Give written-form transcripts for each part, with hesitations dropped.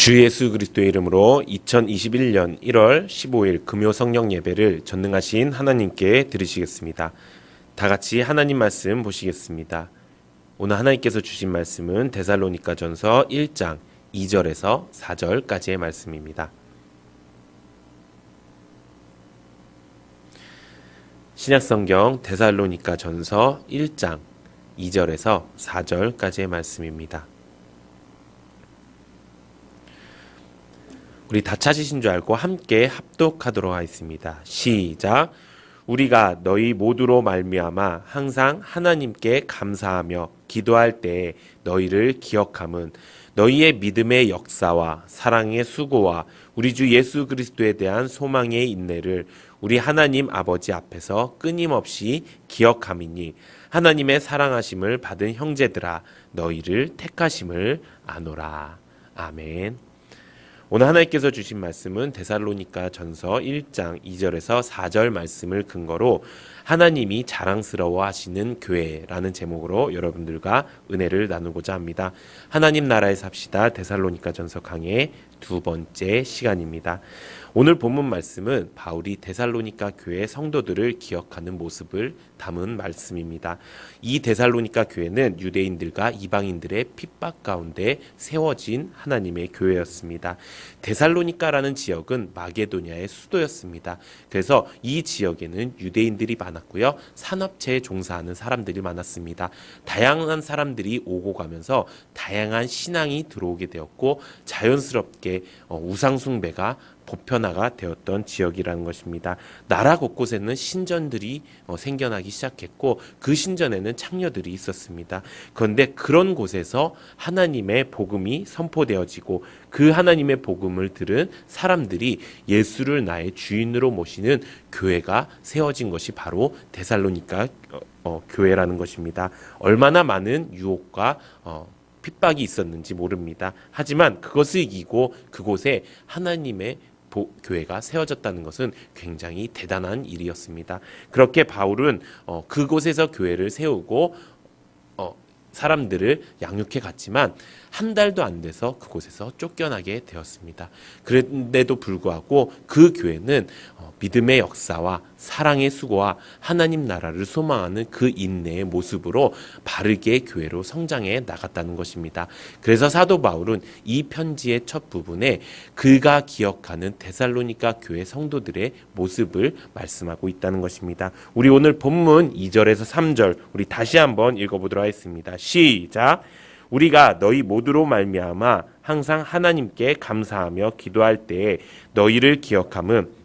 주 예수 그리스도의 이름으로 2021년 1월 15일 금요 성령 예배를 전능하신 하나님께 드리시겠습니다. 다 같이 하나님 말씀 보시겠습니다. 오늘 하나님께서 주신 말씀은 데살로니가전서 1장 2절에서 4절까지의 말씀입니다. 신약성경 데살로니가전서 1장 2절에서 4절까지의 말씀입니다. 우리 다 찾으신 줄 알고 함께 합독하도록 하겠습니다. 시작. 우리가 너희 모두로 말미암아 항상 하나님께 감사하며 기도할 때에 너희를 기억함은 너희의 믿음의 역사와 사랑의 수고와 우리 주 예수 그리스도에 대한 소망의 인내를 우리 하나님 아버지 앞에서 끊임없이 기억함이니 하나님의 사랑하심을 받은 형제들아 너희를 택하심을 아노라. 아멘. 오늘 하나님께서 주신 말씀은 데살로니가전서 1장 2절에서 4절 말씀을 근거로 하나님이 자랑스러워 하시는 교회라는 제목으로 여러분들과 은혜를 나누고자 합니다. 하나님 나라에 삽시다 데살로니가전서 강의 두 번째 시간입니다. 오늘 본문 말씀은 바울이 데살로니가 교회 성도들을 기억하는 모습을 담은 말씀입니다. 이 데살로니가 교회는 유대인들과 이방인들의 핍박 가운데 세워진 하나님의 교회였습니다. 데살로니가라는 지역은 마게도냐의 수도였습니다. 그래서 이 지역에는 유대인들이 많았고요. 산업체에 종사하는 사람들이 많았습니다. 다양한 사람들이 오고 가면서 다양한 신앙이 들어오게 되었고 자연스럽게 우상숭배가 보편화가 되었던 지역이라는 것입니다. 나라 곳곳에는 신전들이 생겨나기 시작했고 그 신전에는 창녀들이 있었습니다. 그런데 그런 곳에서 하나님의 복음이 선포되어지고 그 하나님의 복음을 들은 사람들이 예수를 나의 주인으로 모시는 교회가 세워진 것이 바로 데살로니가 교회라는 것입니다. 얼마나 많은 유혹과 핍박이 있었는지 모릅니다. 하지만 그것을 이기고 그곳에 하나님의 교회가 세워졌다는 것은 굉장히 대단한 일이었습니다. 그렇게 바울은 그곳에서 교회를 세우고 사람들을 양육해 갔지만 한 달도 안 돼서 그곳에서 쫓겨나게 되었습니다. 그런데도 불구하고 그 교회는 믿음의 역사와 사랑의 수고와 하나님 나라를 소망하는 그 인내의 모습으로 바르게 교회로 성장해 나갔다는 것입니다. 그래서 사도 바울은 이 편지의 첫 부분에 그가 기억하는 데살로니가 교회 성도들의 모습을 말씀하고 있다는 것입니다. 우리 오늘 본문 2절에서 3절 우리 다시 한번 읽어보도록 하겠습니다. 시작. 우리가 너희 모두로 말미암아 항상 하나님께 감사하며 기도할 때에 너희를 기억함은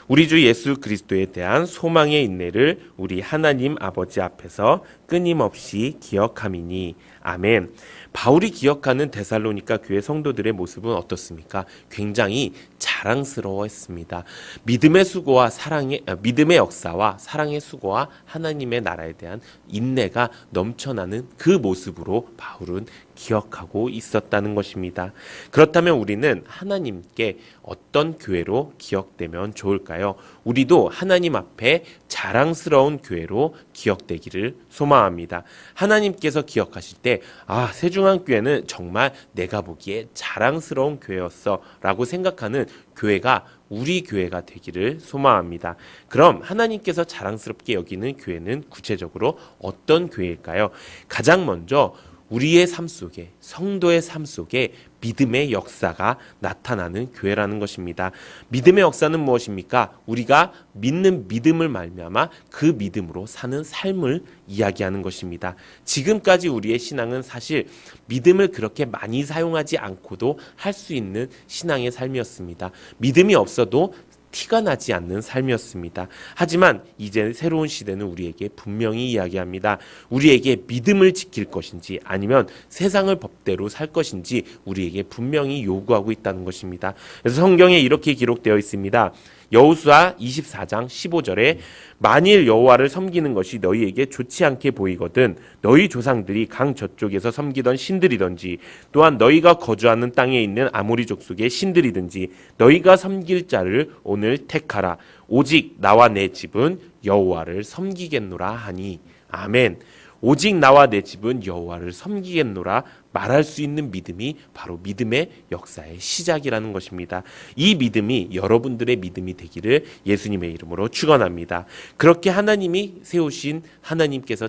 우리 주 예수 그리스도에 대한 소망의 인내를 우리 하나님 아버지 앞에서 끊임없이 기억함이니. 아멘. 바울이 기억하는 데살로니가 교회 성도들의 모습은 어떻습니까? 굉장히 자랑스러워했습니다. 믿음의 역사와 사랑의 수고와 하나님의 나라에 대한 인내가 넘쳐나는 그 모습으로 바울은 기억하고 있었다는 것입니다. 그렇다면 우리는 하나님께 어떤 교회로 기억되면 좋을까요? 우리도 하나님 앞에 자랑스러운 교회로 기억되기를 소망합니다. 하나님께서 기억하실 때 세중앙교회는 정말 내가 보기에 자랑스러운 교회였어 라고 생각하는 교회가 우리 교회가 되기를 소망합니다. 그럼 하나님께서 자랑스럽게 여기는 교회는 구체적으로 어떤 교회일까요? 가장 먼저 우리의 삶 속에, 성도의 삶 속에 믿음의 역사가 나타나는 교회라는 것입니다. 믿음의 역사는 무엇입니까? 우리가 믿는 믿음을 말미암아 그 믿음으로 사는 삶을 이야기하는 것입니다. 지금까지 우리의 신앙은 사실 믿음을 그렇게 많이 사용하지 않고도 할 수 있는 신앙의 삶이었습니다. 믿음이 없어도 티가 나지 않는 삶이었습니다. 하지만 이제 새로운 시대는 우리에게 분명히 이야기합니다. 우리에게 믿음을 지킬 것인지 아니면 세상을 법대로 살 것인지 우리에게 분명히 요구하고 있다는 것입니다. 그래서 성경에 이렇게 기록되어 있습니다. 여호수아 24장 15절에 만일 여호와를 섬기는 것이 너희에게 좋지 않게 보이거든 너희 조상들이 강 저쪽에서 섬기던 신들이든지 또한 너희가 거주하는 땅에 있는 아모리 족속의 신들이든지 너희가 섬길 자를 오늘 택하라. 오직 나와 내 집은 여호와를 섬기겠노라 하니. 아멘. 오직 나와 내 집은 여호와를 섬기겠노라 말할 수 있는 믿음이 바로 믿음의 역사의 시작이라는 것입니다. 이 믿음이 여러분들의 믿음이 되기를 예수님의 이름으로 축원합니다. 그렇게 하나님이 세우신 하나님께서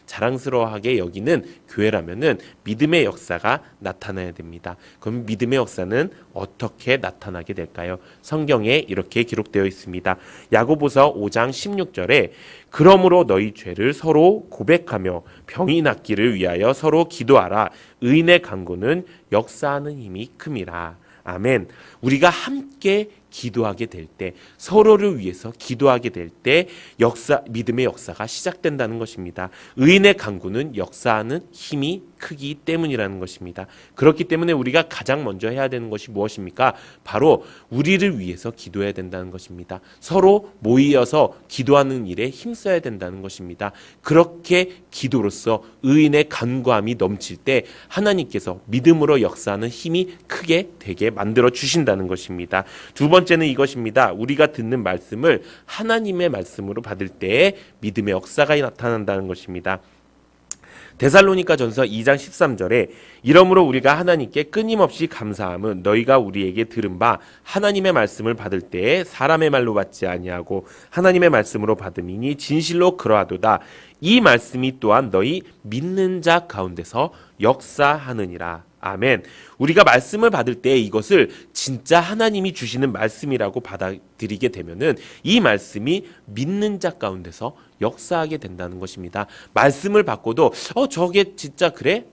자랑스러워하게 여기는 교회라면은 믿음의 역사가 나타나야 됩니다. 그럼 믿음의 역사는 어떻게 나타나게 될까요? 성경에 이렇게 기록되어 있습니다. 야고보서 5장 16절에 그러므로 너희 죄를 서로 고백하며 병이 낫기를 위하여 서로 기도하라. 의인의 간구는 역사하는 힘이 큼이라. 아멘. 우리가 함께 기도하게 될 때, 서로를 위해서 기도하게 될 때 믿음의 역사가 시작된다는 것입니다. 의인의 간구는 역사하는 힘이 크기 때문이라는 것입니다. 그렇기 때문에 우리가 가장 먼저 해야 되는 것이 무엇입니까? 바로 우리를 위해서 기도해야 된다는 것입니다. 서로 모이어서 기도하는 일에 힘써야 된다는 것입니다. 그렇게 기도로서 의인의 간구함이 넘칠 때 하나님께서 믿음으로 역사하는 힘이 크게 되게 만들어 주신다는 것입니다. 두 번째는 이것입니다. 우리가 듣는 말씀을 하나님의 말씀으로 받을 때에 믿음의 역사가 나타난다는 것입니다. 데살로니가전서 2장 13절에 이러므로 우리가 하나님께 끊임없이 감사함은 너희가 우리에게 들은 바 하나님의 말씀을 받을 때에 사람의 말로 받지 아니하고 하나님의 말씀으로 받음이니 진실로 그러하도다. 이 말씀이 또한 너희 믿는 자 가운데서 역사하느니라. 아멘. 우리가 말씀을 받을 때 이것을 진짜 하나님이 주시는 말씀이라고 받아들이게 되면은 이 말씀이 믿는 자 가운데서 역사하게 된다는 것입니다. 말씀을 받고도 저게 진짜 그래?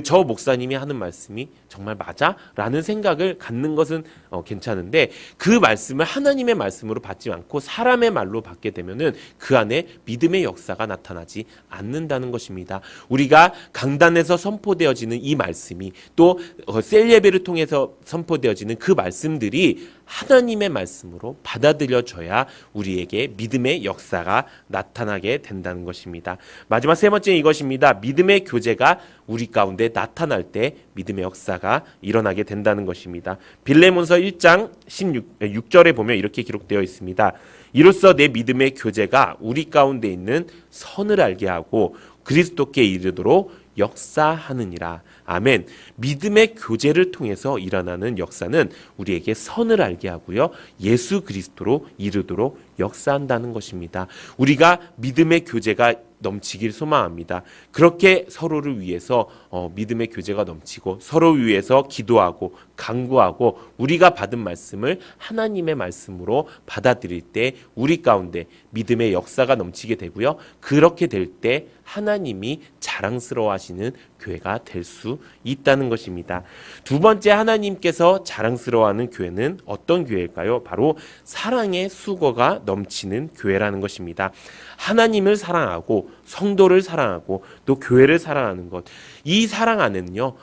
저 목사님이 하는 말씀이 정말 맞아? 라는 생각을 갖는 것은 괜찮은데 그 말씀을 하나님의 말씀으로 받지 않고 사람의 말로 받게 되면은 그 안에 믿음의 역사가 나타나지 않는다는 것입니다. 우리가 강단에서 선포되어지는 이 말씀이 또 셀 예배를 통해서 선포되어지는 그 말씀들이 하나님의 말씀으로 받아들여져야 우리에게 믿음의 역사가 나타나게 된다는 것입니다. 마지막 세 번째 이것입니다. 믿음의 교제가 우리 가운데 나타날 때 믿음의 역사가 일어나게 된다는 것입니다. 빌레몬서 1장 6절에 보면 이렇게 기록되어 있습니다. 이로써 내 믿음의 교제가 우리 가운데 있는 선을 알게 하고 그리스도께 이르도록 역사하느니라. 아멘. 믿음의 교제를 통해서 일어나는 역사는 우리에게 선을 알게 하고요. 예수 그리스도로 이르도록 역사한다는 것입니다. 우리가 믿음의 교제가 넘치길 소망합니다. 그렇게 서로를 위해서 믿음의 교제가 넘치고 서로를 위해서 기도하고 간구하고 우리가 받은 말씀을 하나님의 말씀으로 받아들일 때 우리 가운데 믿음의 역사가 넘치게 되고요. 그렇게 될 때 하나님이 자랑스러워하시는 교회가 될 수 있다는 것입니다. 두 번째 하나님께서 자랑스러워하는 교회는 어떤 교회일까요? 바로 사랑의 수고가 넘치는 교회라는 것입니다. 하나님을 사랑하고 성도를 사랑하고 또 교회를 사랑하는 것, 이 사랑 안에는요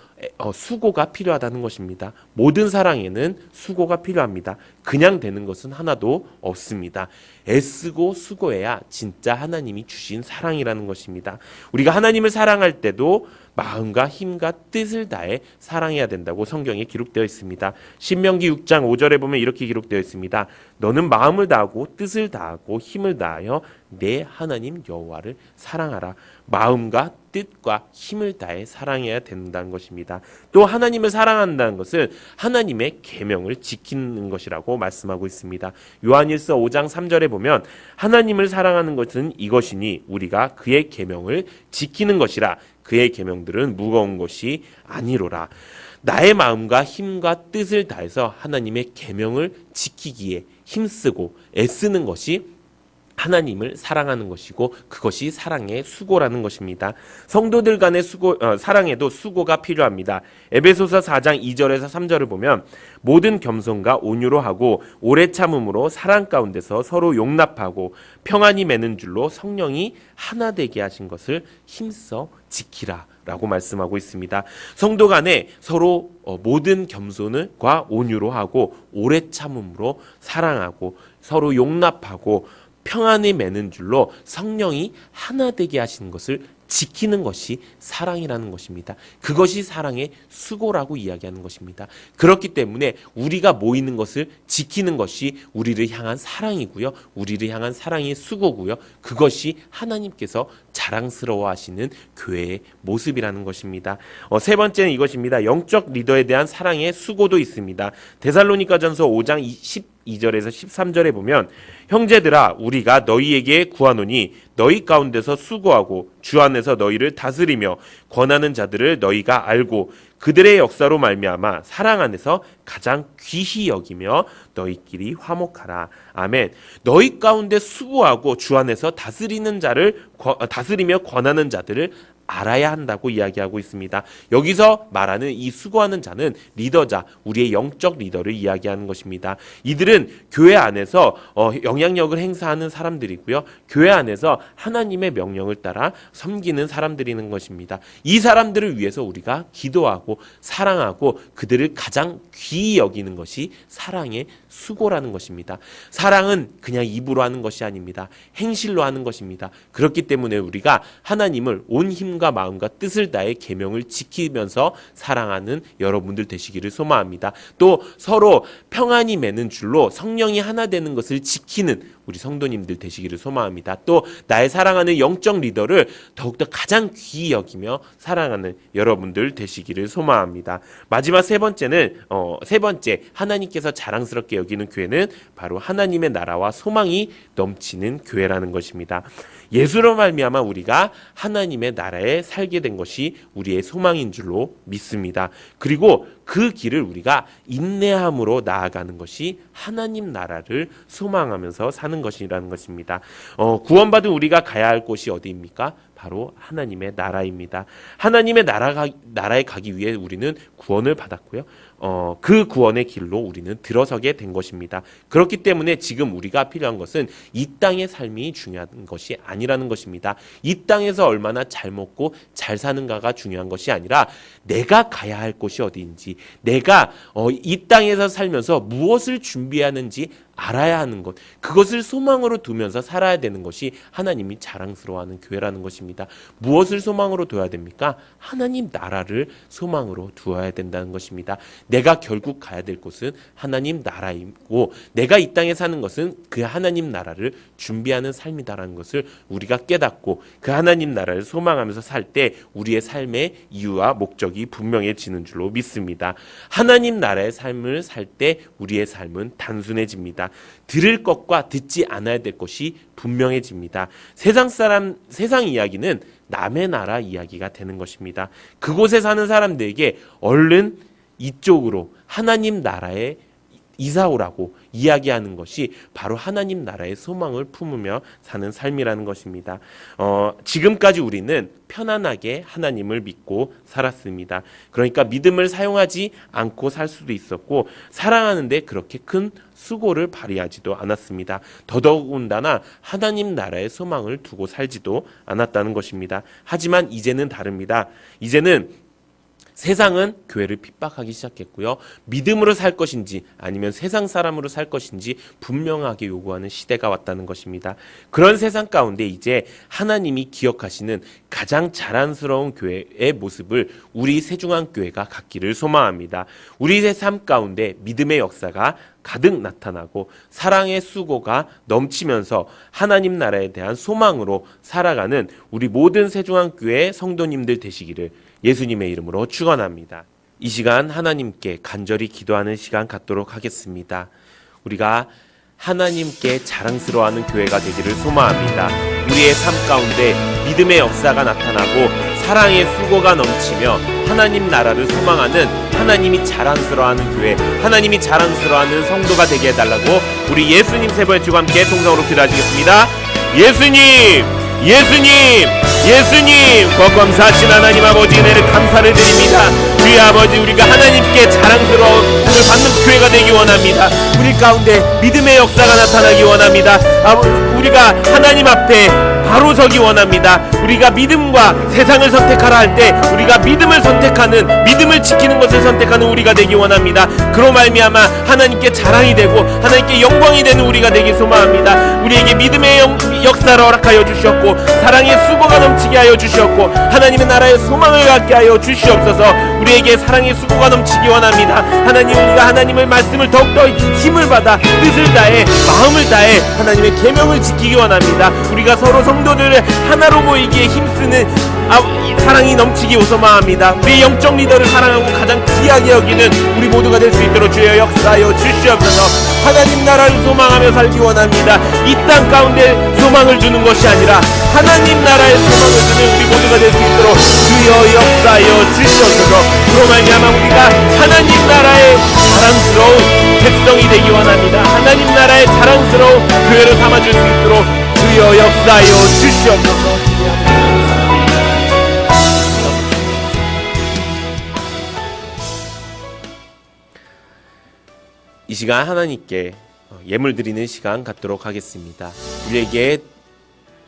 수고가 필요하다는 것입니다. 모든 사랑에는 수고가 필요합니다. 그냥 되는 것은 하나도 없습니다. 애쓰고 수고해야 진짜 하나님이 주신 사랑이라는 것입니다. 우리가 하나님을 사랑할 때도 마음과 힘과 뜻을 다해 사랑해야 된다고 성경에 기록되어 있습니다. 신명기 6장 5절에 보면 이렇게 기록되어 있습니다. 너는 마음을 다하고 뜻을 다하고 힘을 다하여 내 하나님 여호와를 사랑하라. 마음과 뜻과 힘을 다해 사랑해야 된다는 것입니다. 또 하나님을 사랑한다는 것은 하나님의 계명을 지키는 것이라고 말씀하고 있습니다. 요한일서 5장 3절에 보면 하나님을 사랑하는 것은 이것이니 우리가 그의 계명을 지키는 것이라. 그의 계명들은 무거운 것이 아니로라. 나의 마음과 힘과 뜻을 다해서 하나님의 계명을 지키기에 힘쓰고 애쓰는 것이 하나님을 사랑하는 것이고 그것이 사랑의 수고라는 것입니다. 성도들 간의 사랑에도 수고가 필요합니다. 에베소서 4장 2절에서 3절을 보면 모든 겸손과 온유로 하고 오래 참음으로 사랑 가운데서 서로 용납하고 평안히 맺는 줄로 성령이 하나 되게 하신 것을 힘써 지키라 라고 말씀하고 있습니다. 성도 간에 서로 모든 겸손과 온유로 하고 오래 참음으로 사랑하고 서로 용납하고 평안히 맺는 줄로 성령이 하나 되게 하시는 것을 지키는 것이 사랑이라는 것입니다. 그것이 사랑의 수고라고 이야기하는 것입니다. 그렇기 때문에 우리가 모이는 것을 지키는 것이 우리를 향한 사랑이고요. 우리를 향한 사랑의 수고고요. 그것이 하나님께서 자랑스러워하시는 교회의 모습이라는 것입니다. 세 번째는 이것입니다. 영적 리더에 대한 사랑의 수고도 있습니다. 데살로니가전서 5장 12절에서 13절에 보면 형제들아 우리가 너희에게 구하노니 너희 가운데서 수고하고 주 안에서 너희를 다스리며 권하는 자들을 너희가 알고 그들의 역사로 말미암아 사랑 안에서 가장 귀히 여기며 너희끼리 화목하라. 아멘. 너희 가운데 수고하고 주 안에서 다스리며 권하는 자들을 알아야 한다고 이야기하고 있습니다. 여기서 말하는 이 수고하는 자는 리더자, 우리의 영적 리더를 이야기하는 것입니다. 이들은 교회 안에서 영향력을 행사하는 사람들이고요. 교회 안에서 하나님의 명령을 따라 섬기는 사람들이는 것입니다. 이 사람들을 위해서 우리가 기도하고 사랑하고 그들을 가장 귀히 여기는 것이 사랑의 수고라는 것입니다. 사랑은 그냥 입으로 하는 것이 아닙니다. 행실로 하는 것입니다. 그렇기 때문에 우리가 하나님을 온 힘과 마음과 뜻을 다해 계명을 지키면서 사랑하는 여러분들 되시기를 소망합니다. 또 서로 평안이 맺는 줄로 성령이 하나 되는 것을 지키는 우리 성도님들 되시기를 소망합니다. 또 나의 사랑하는 영적 리더를 더욱더 가장 귀히 여기며 사랑하는 여러분들 되시기를 소망합니다. 마지막 세 번째 하나님께서 자랑스럽게 여기는 교회는 바로 하나님의 나라와 소망이 넘치는 교회라는 것입니다. 예수로 말미암아 우리가 하나님의 나라에 살게 된 것이 우리의 소망인 줄로 믿습니다. 그리고 그 길을 우리가 인내함으로 나아가는 것이 하나님 나라를 소망하면서 사는 것이라는 것입니다. 구원받은 우리가 가야 할 곳이 어디입니까? 바로 하나님의 나라입니다. 하나님의 나라에 가기 위해 우리는 구원을 받았고요. 그 구원의 길로 우리는 들어서게 된 것입니다. 그렇기 때문에 지금 우리가 필요한 것은 이 땅의 삶이 중요한 것이 아니라는 것입니다. 이 땅에서 얼마나 잘 먹고 잘 사는가가 중요한 것이 아니라 내가 가야 할 곳이 어디인지, 내가 이 땅에서 살면서 무엇을 준비하는지 알아야 하는 것, 그것을 소망으로 두면서 살아야 되는 것이 하나님이 자랑스러워하는 교회라는 것입니다. 무엇을 소망으로 둬야 됩니까? 하나님 나라를 소망으로 두어야 된다는 것입니다. 내가 결국 가야 될 곳은 하나님 나라이고 내가 이 땅에 사는 것은 그 하나님 나라를 준비하는 삶이다라는 것을 우리가 깨닫고 그 하나님 나라를 소망하면서 살 때 우리의 삶의 이유와 목적이 분명해지는 줄로 믿습니다. 하나님 나라의 삶을 살 때 우리의 삶은 단순해집니다. 들을 것과 듣지 않아야 될 것이 분명해집니다. 세상 이야기는 남의 나라 이야기가 되는 것입니다. 그곳에 사는 사람들에게 얼른 이쪽으로 하나님 나라에 이사오라고 이야기하는 것이 바로 하나님 나라의 소망을 품으며 사는 삶이라는 것입니다. 지금까지 우리는 편안하게 하나님을 믿고 살았습니다. 그러니까 믿음을 사용하지 않고 살 수도 있었고 사랑하는데 그렇게 큰 수고를 발휘하지도 않았습니다. 더더군다나 하나님 나라의 소망을 두고 살지도 않았다는 것입니다. 하지만 이제는 다릅니다. 이제는 세상은 교회를 핍박하기 시작했고요. 믿음으로 살 것인지 아니면 세상 사람으로 살 것인지 분명하게 요구하는 시대가 왔다는 것입니다. 그런 세상 가운데 이제 하나님이 기억하시는 가장 자랑스러운 교회의 모습을 우리 세중앙교회가 갖기를 소망합니다. 우리의 삶 가운데 믿음의 역사가 가득 나타나고 사랑의 수고가 넘치면서 하나님 나라에 대한 소망으로 살아가는 우리 모든 세중앙교회 성도님들 되시기를 예수님의 이름으로 축원합니다. 이 시간 하나님께 간절히 기도하는 시간 갖도록 하겠습니다. 우리가 하나님께 자랑스러워하는 교회가 되기를 소망합니다. 우리의 삶 가운데 믿음의 역사가 나타나고 사랑의 수고가 넘치며 하나님 나라를 소망하는 하나님이 자랑스러워하는 교회, 하나님이 자랑스러워하는 성도가 되게 해달라고 우리 예수님 세 번의 주와 함께 동성으로 기도하시겠습니다. 예수님! 예수님! 예수님! 거감사하신 하나님 아버지 은혜를 감사를 드립니다. 주의 아버지 우리가 하나님께 자랑스러움을 받는 교회가 되기 원합니다. 우리 가운데 믿음의 역사가 나타나기 원합니다. 우리가 하나님 앞에 바로 서기 원합니다. 우리가 믿음과 세상을 선택하라 할 때 우리가 믿음을 선택하는, 믿음을 지키는 것을 선택하는 우리가 되기 원합니다. 그로 말미암아 하나님께 자랑이 되고 하나님께 영광이 되는 우리가 되기 소망합니다. 우리에게 믿음의 역사를 허락하여 주셨고 사랑의 수고가 넘치게 하여 주셨고 하나님의 나라의 소망을 갖게 하여 주시옵소서. 우리에게 사랑의 수고가 넘치기 원합니다. 하나님, 우리가 하나님의 말씀을 더욱더 힘을 받아 뜻을 다해 마음을 다해 하나님의 계명을 지키기 원합니다. 우리가 서로 성도들을 하나로 모이기에 힘쓰는 사랑이 넘치기 소망합니다. 우리 영적 리더를 사랑하고 가장 귀하게 여기는 우리 모두가 될 수 있도록 주여 역사하여 주시옵소서. 하나님 나라를 소망하며 살기 원합니다. 이 땅 가운데 소망을 두는 것이 아니라 하나님 나라의 소망을 두는 우리 모두가 될 수 있도록 주여 역사하여 주시옵소서. 그로 말미암아 우리가 하나님 나라의 자랑스러운 백성이 되기 원합니다. 하나님 나라의 자랑스러운 교회를 삼아줄 수 있도록 주여 역사하여 주시옵소서. 이 시간 하나님께 예물 드리는 시간 갖도록 하겠습니다. 우리에게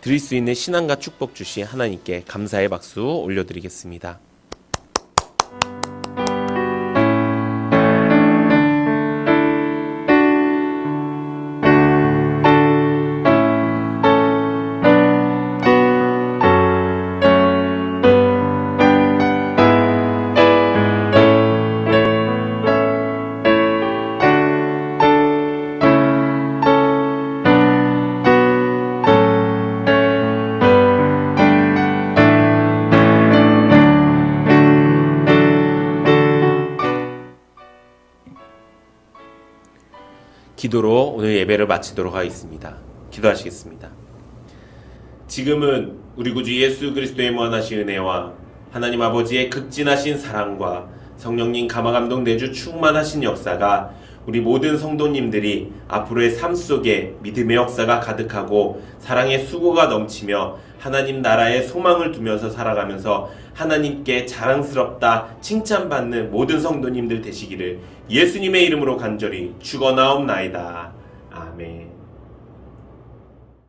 드릴 수 있는 신앙과 축복 주신 하나님께 감사의 박수 올려드리겠습니다. 기도로 오늘 예배를 마치도록 하겠습니다. 기도하시겠습니다. 지금은 우리 구주 예수 그리스도의 무한하신 은혜와 하나님 아버지의 극진하신 사랑과 성령님 감화감동 내주 충만하신 역사가 우리 모든 성도님들이 앞으로의 삶 속에 믿음의 역사가 가득하고 사랑의 수고가 넘치며 하나님 나라의 소망을 두면서 살아가면서 하나님께 자랑스럽다 칭찬받는 모든 성도님들 되시기를 예수님의 이름으로 간절히 축원하옵나이다.